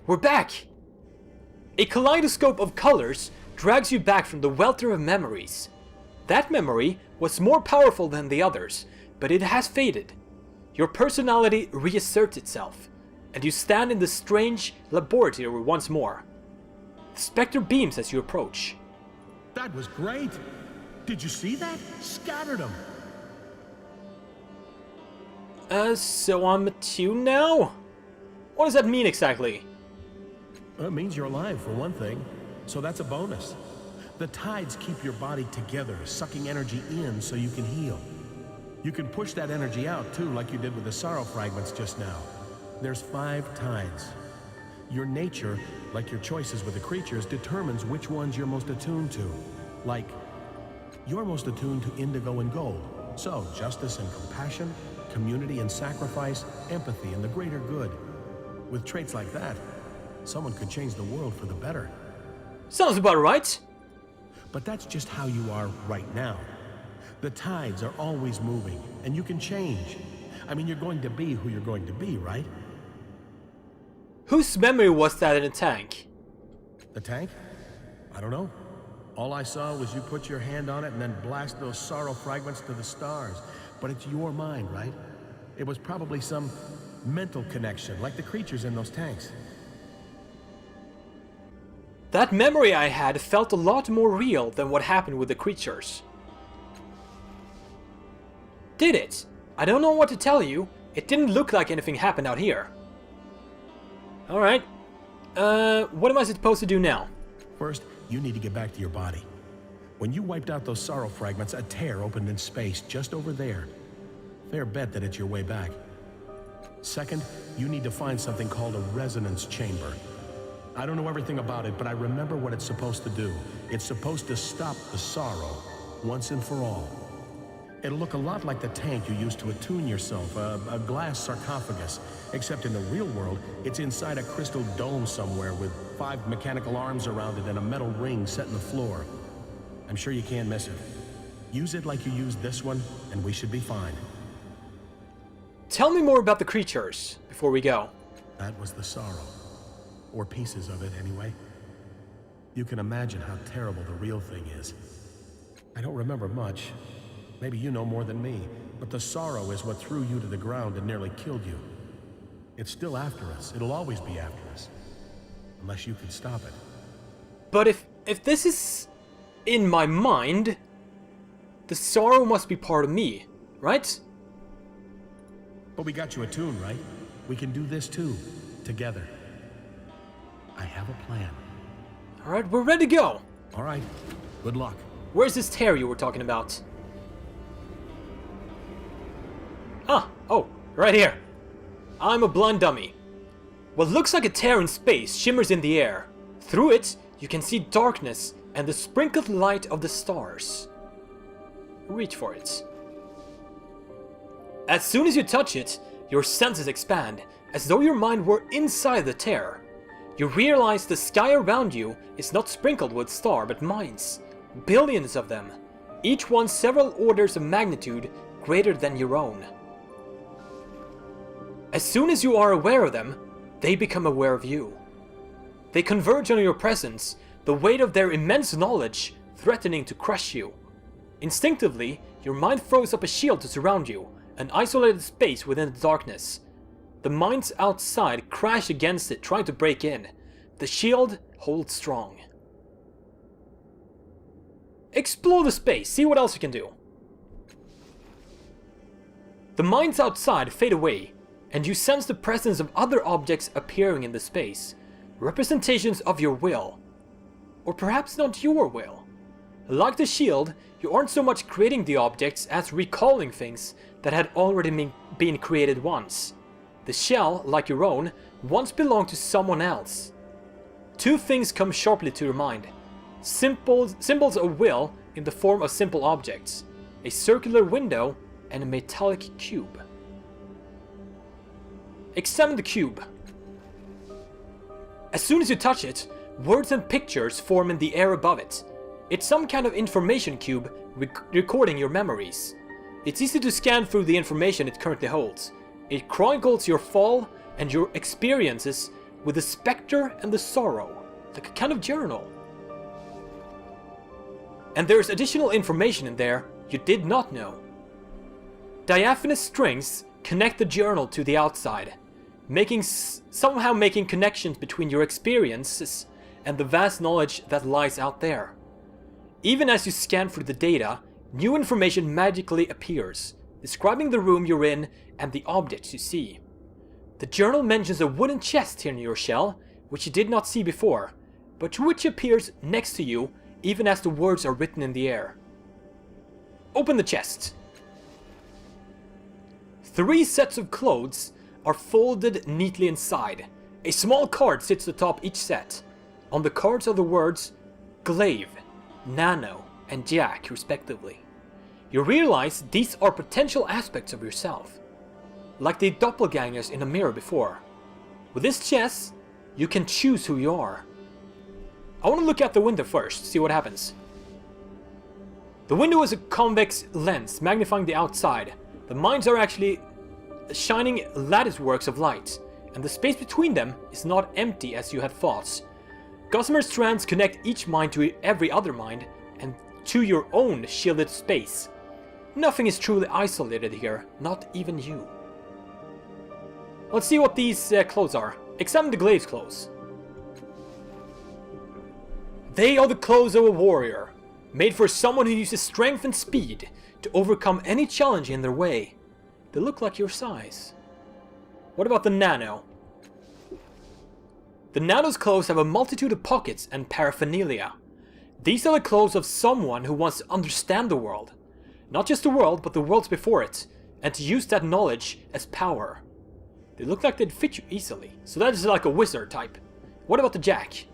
We're back! A kaleidoscope of colors drags you back from the welter of memories. That memory was more powerful than the others, but it has faded. Your personality reasserts itself, and you stand in the strange laboratory once more. The specter beams as you approach. That was great! Did you see that? Scattered them! So I'm attuned now? What does that mean exactly? Well, it means you're alive, for one thing. So that's a bonus. The tides keep your body together, sucking energy in so you can heal. You can push that energy out, too, like you did with the sorrow fragments just now. There's 5 tides. Your nature, like your choices with the creatures, determines which ones you're most attuned to. Like, you're most attuned to indigo and gold. So, justice and compassion, community and sacrifice, empathy and the greater good. With traits like that, someone could change the world for the better. Sounds about right. But that's just how you are right now. The tides are always moving, and you can change. I mean, you're going to be who you're going to be, right? Whose memory was that in the tank? The tank? I don't know. All I saw was you put your hand on it and then blast those sorrow fragments to the stars. But it's your mind, right? It was probably some mental connection, like the creatures in those tanks. That memory I had felt a lot more real than what happened with the creatures. Did it? I don't know what to tell you. It didn't look like anything happened out here. Alright. What am I supposed to do now? First, you need to get back to your body. When you wiped out those sorrow fragments, a tear opened in space just over there. Fair bet that it's your way back. Second, you need to find something called a resonance chamber. I don't know everything about it, but I remember what it's supposed to do. It's supposed to stop the sorrow, once and for all. It'll look a lot like the tank you used to attune yourself, a glass sarcophagus. Except in the real world, it's inside a crystal dome somewhere with 5 mechanical arms around it and a metal ring set in the floor. I'm sure you can't miss it. Use it like you used this one, and we should be fine. Tell me more about the creatures before we go. That was the sorrow. Or pieces of it, anyway. You can imagine how terrible the real thing is. I don't remember much. Maybe you know more than me, but the sorrow is what threw you to the ground and nearly killed you. It's still after us. It'll always be after us. Unless you can stop it. But if this is in my mind, the sorrow must be part of me, right? But we got you attuned, right? We can do this too, together. I have a plan. Alright, we're ready to go. Alright, good luck. Where's this tear you were talking about? Oh, right here. I'm a blind dummy. What looks like a tear in space shimmers in the air. Through it, you can see darkness and the sprinkled light of the stars. Reach for it. As soon as you touch it, your senses expand, as though your mind were inside the tear. You realize the sky around you is not sprinkled with stars, but mines. Billions of them. Each one several orders of magnitude greater than your own. As soon as you are aware of them, they become aware of you. They converge on your presence, the weight of their immense knowledge threatening to crush you. Instinctively, your mind throws up a shield to surround you, an isolated space within the darkness. The minds outside crash against it, trying to break in. The shield holds strong. Explore the space, see what else you can do. The minds outside fade away, and you sense the presence of other objects appearing in the space. Representations of your will. Or perhaps not your will. Like the shield, you aren't so much creating the objects as recalling things that had already been created once. The shell, like your own, once belonged to someone else. 2 things come sharply to your mind. Symbols of will in the form of simple objects. A circular window and a metallic cube. Examine the cube. As soon as you touch it, words and pictures form in the air above it. It's some kind of information cube recording your memories. It's easy to scan through the information it currently holds. It chronicles your fall and your experiences with the spectre and the sorrow, like a kind of journal. And there's additional information in there you did not know. Diaphanous strings connect the journal to the outside, somehow making connections between your experiences and the vast knowledge that lies out there. Even as you scan through the data, new information magically appears, describing the room you're in and the objects you see. The journal mentions a wooden chest here near your shell, which you did not see before, but which appears next to you even as the words are written in the air. Open the chest. 3 sets of clothes are folded neatly inside. A small card sits atop each set. On the cards are the words Glaive, Nano, and Jack, respectively. You realize these are potential aspects of yourself, like the doppelgangers in a mirror before. With this chest, you can choose who you are. I want to look out the window first, see what happens. The window is a convex lens magnifying the outside. The mines are actually shining lattice works of light, and the space between them is not empty as you had thought. Gossamer strands connect each mine to every other mine and to your own shielded space. Nothing is truly isolated here, not even you. Let's see what these clothes are. Examine the glaive's clothes. They are the clothes of a warrior, made for someone who uses strength and speed to overcome any challenge in their way. They look like your size. What about the Nano? The Nano's clothes have a multitude of pockets and paraphernalia. These are the clothes of someone who wants to understand the world. Not just the world, but the worlds before it, and to use that knowledge as power. They look like they'd fit you easily, so that is like a wizard type. What about the Jack?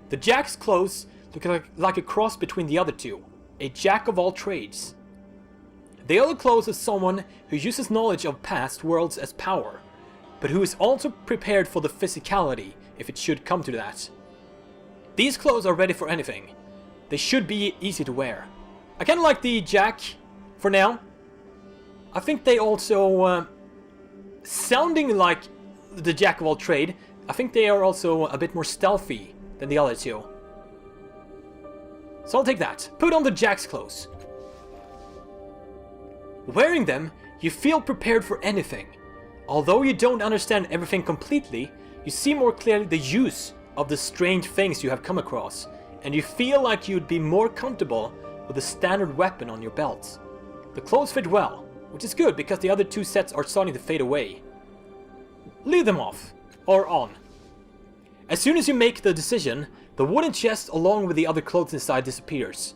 The Jack's clothes look like a cross between the other two, a jack of all trades. They are the clothes of someone who uses knowledge of past worlds as power, but who is also prepared for the physicality if it should come to that. These clothes are ready for anything. They should be easy to wear. I kinda like the Jack for now. I think they also, sounding like the Jack of all trade, I think they are also a bit more stealthy than the other two. So I'll take that. Put on the Jack's clothes. Wearing them, you feel prepared for anything. Although you don't understand everything completely, you see more clearly the use of the strange things you have come across, and you feel like you'd be more comfortable with a standard weapon on your belt. The clothes fit well, which is good because the other 2 sets are starting to fade away. Leave them off, or on. As soon as you make the decision, the wooden chest along with the other clothes inside disappears.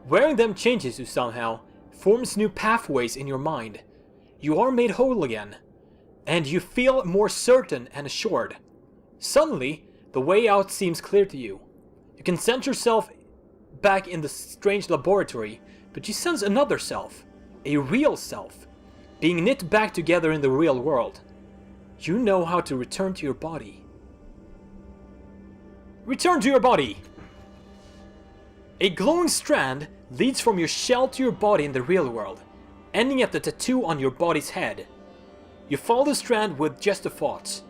Wearing them changes you somehow, forms new pathways in your mind. You are made whole again, and you feel more certain and assured. Suddenly, the way out seems clear to you. You can sense yourself back in the strange laboratory, but you sense another self, a real self, being knit back together in the real world. You know how to return to your body. Return to your body! A glowing strand leads from your shell to your body in the real world, ending at the tattoo on your body's head. You follow the strand with just a thought.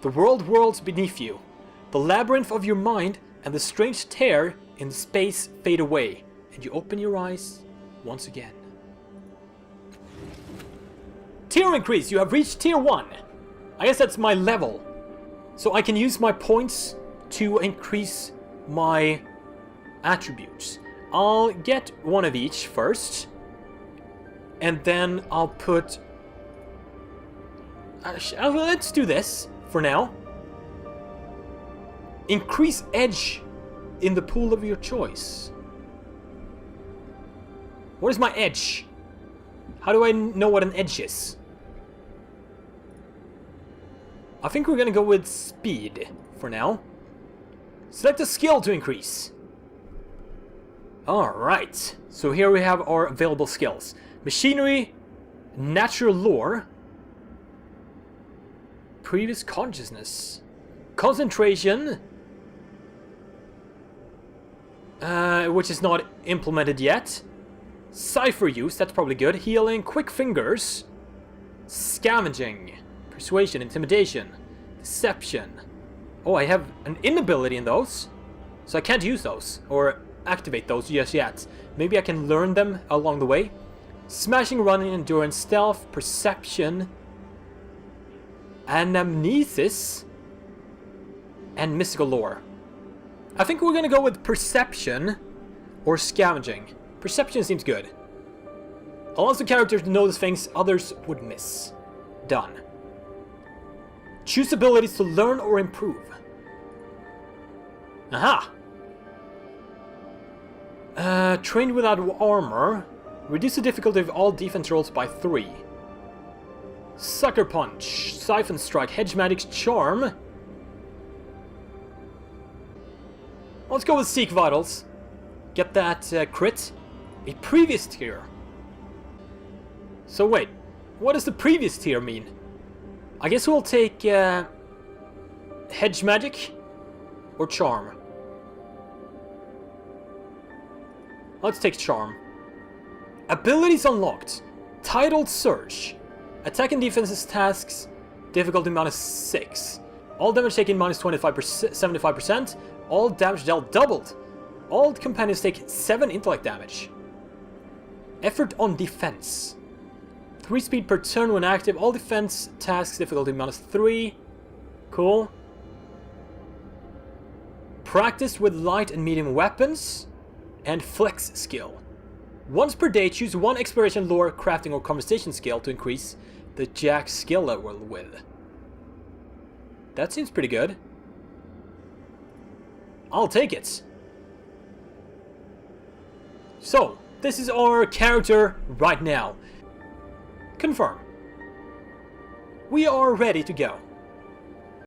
The world whirls beneath you. The labyrinth of your mind and the strange tear in space fade away, and you open your eyes once again. Tier increase! You have reached tier 1. I guess that's my level. So I can use my points to increase my attributes. I'll get one of each first, and then I'll put... let's do this for now. Increase edge in the pool of your choice. What is my edge? How do I know what an edge is? I think we're gonna go with speed for now. Select a skill to increase. Alright, so here we have our available skills. Machinery, Natural Lore, Previous Consciousness, Concentration, which is not implemented yet. Cipher use, that's probably good. Healing, Quick Fingers, Scavenging, Persuasion, Intimidation, Perception. Oh, I have an inability in those, so I can't use those or activate those just yet. Maybe I can learn them along the way. Smashing, running, endurance, stealth, perception, anamnesis, and mystical lore. I think we're gonna go with perception or scavenging. Perception seems good. Allows the character to notice things others would miss. Done. Choose abilities to learn or improve. Aha! Trained without armor. Reduce the difficulty of all defense rolls by 3. Sucker Punch, Siphon Strike, Hedge Magic's Charm. Let's go with Seek Vitals. Get that crit. A previous tier. So wait, what does the previous tier mean? I guess we'll take Hedge Magic or Charm. Let's take Charm. Abilities unlocked. Titled Search. Attack and defenses tasks. Difficulty -6. All damage taken -25%, 75%. All damage dealt doubled. All companions take 7 intellect damage. Effort on defense. 3 speed per turn when active. All defense tasks difficulty -3. Cool. Practice with light and medium weapons. And flex skill. Once per day, choose 1 exploration, lore, crafting, or conversation skill to increase the Jack skill level with. That seems pretty good. I'll take it. So, this is our character right now. Confirm. We are ready to go.